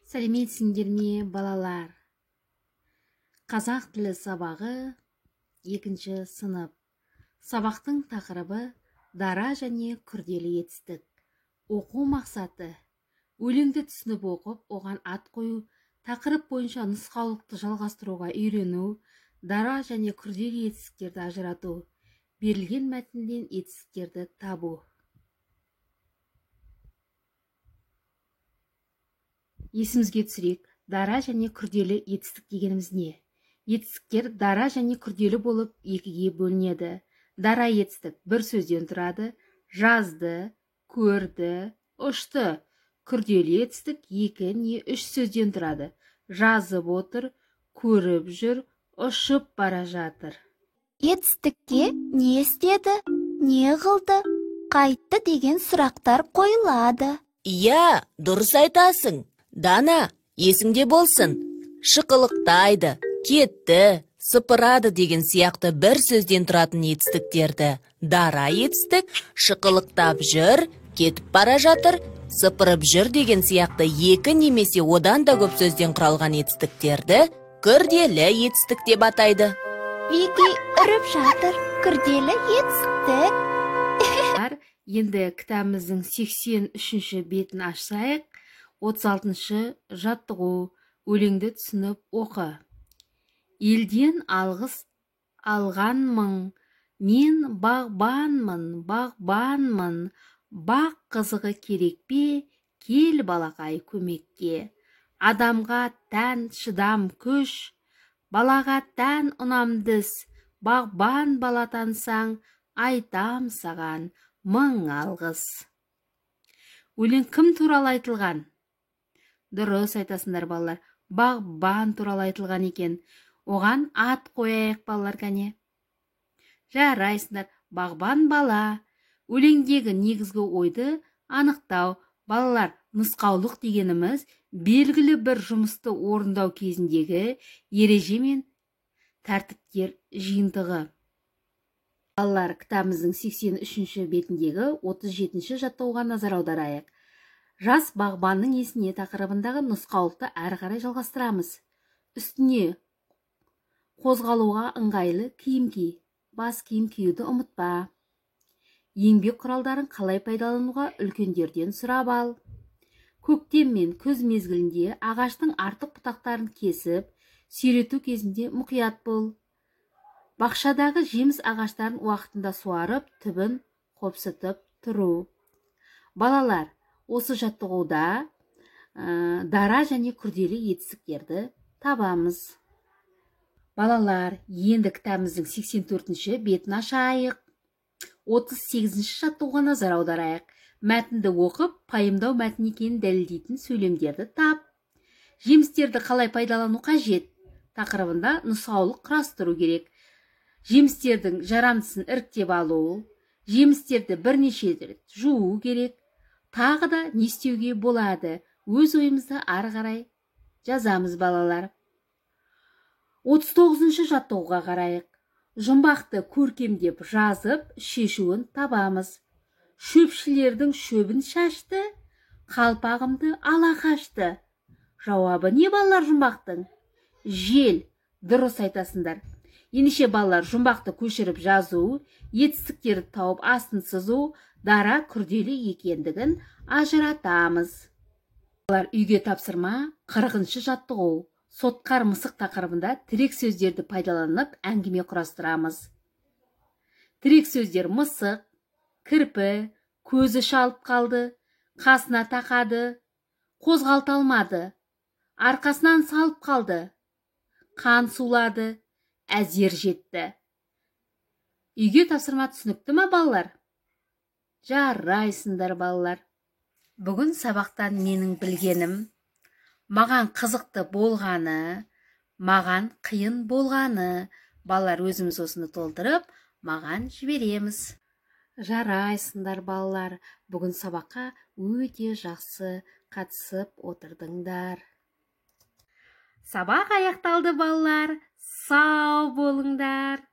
Сәлеметсіңдер ме, балалар? Қазақ тілі сабағы 2-ші сынып. Сабақтың тақырыбы дара және күрделі етістік. Оқу мақсаты: өлеңді түсініп оқып, оған ат қою, тақырып бойынша нұсқаулықты жалғастыруға үйрену, дара және күрделі етістіктерді ажырату, берілген мәтінден етістіктерді табу. Есімізге түсірек, дара және күрделі етістік дегеніміз не? Етістіктер дара және күрделі болып екіге бөлінеді. Дара етістік бір сөзден тұрады: жазды, көрді, ұшты. Күрделі етістік 2 не 3 сөзден тұрады: жазып отыр, көріп жүр, ұшып бара жатыр. Етістікке не істеді, не қылды, қайтты деген сұрақтар қойылады. Иә, дұрыс айтасың. Дана, есіңде болсын. Шықылықтайды, кетті, сыпырады деген сияқты бір сөзден тұратын етістіктерді дара етістік, шықылықтап жүр, кетіп бара жатыр, сыпырып жүр деген сияқты 2 немесе одан да көп сөзден құралған етістіктерді күрделі етістік деп атайды. Вики үріп жатыр, күрделі етістік. Енді кітабымыздың 83-ші бетін ашсайық. 36-шы жаттығу: өлеңді түсініп оқы. Елден алғыс алғанмын, мен бағбанмын, бақ қызығы керек пе, кел балақай көмекке. Адамға тән шыдам күш, балаға тән ұнамдыс, бағбан бала тансаң, айтам саған 1000 алғыс. Өлең кім туралы айтылған? Дұрыс айтасыңдар балалар, бағбан туралы айтылған екен. Оған ат қояйық балалар, кәне. Жарайсыңдар, бағбан бала. Өлеңдегі негізгі ойды анықтау. Балалар, нұсқаулық дегеніміз белгілі бір жұмысты орындау кезіндегі ереже мен тәртіптер жиынтығы. Балалар, кітабымыздың 83-ші бетіндегі 37-ші жаттығуға назар аударайық. Жас бағбанның есіне тақырыбындағы нұсқаулықты әрі қарай жалғастырамыз. Үстіне қозғалуға ыңғайлы киім ки. Бас киім киюді ұмытпа. Еңбек құралдарын қалай пайдалануға үлкендерден сұрап ал. Көктем мен күз мезгілінде ағаштың артық бұтақтарын кесіп, сүйрету кезінде мұқият бол. Бақшадағы жеміс ағаштарын уақытында суарып, түбін қопсытып тұру. Балалар, осы жаттығуда дара және күрделі етістіктерді табамыз. Балалар, енді кітабымыздың 84-ші бетін ашайық. 38-ші жаттығуға назар аударайық. Мәтінді оқып, пайымдау мәтін екенін дәлелдейтін сөйлемдерді тап. Жемістерді қалай пайдалану қажет? Тақырыбында нұсқаулық құрастыру керек. Жемістердің жарамдысын іріктеп алу, жемістерді бірнеше рет жуу керек. Тағы да не істеуге болады? Өз ойымызды ары қарай жазамыз балалар. 39-ші жаттығуға қарайық. Жұмбақты көркемдеп жазып, шешуін табамыз. Шөпшілердің шөбін шашты, қалпағымды ала қашты. Жауабы не балалар жұмбақтың? Жел. Дұрыс айтасыңдар. Ендеше балалар, жұмбақты көшіріп жазу, етістіктерді тауып астын сызу, дара күрделі екендігін ажыратамыз. Балалар, үйге тапсырма 40-шы жаттығу. Сотқар мысық тақырыбында тірек сөздерді пайдаланып әңгіме құрастырамыз. Тірек сөздер: мысық, кірпі, көзі шалып қалды, қасына тақады, қозғалта алмады, арқасынан салып қалды, қан сулады, әзер жетті. Үйге тапсырма түсінікті ме балалар? Жарайсыңдар балалар. Бүгін сабақтан менің білгенім, маған қызықты болғаны, маған қиын болғаны. Балалар, өзіміз осыны толтырып, маған жібереміз. Жарайсыңдар балалар. Бүгін сабаққа өте жақсы қатысып отырдыңдар. Сабақ аяқталды балалар. Сау болыңдар.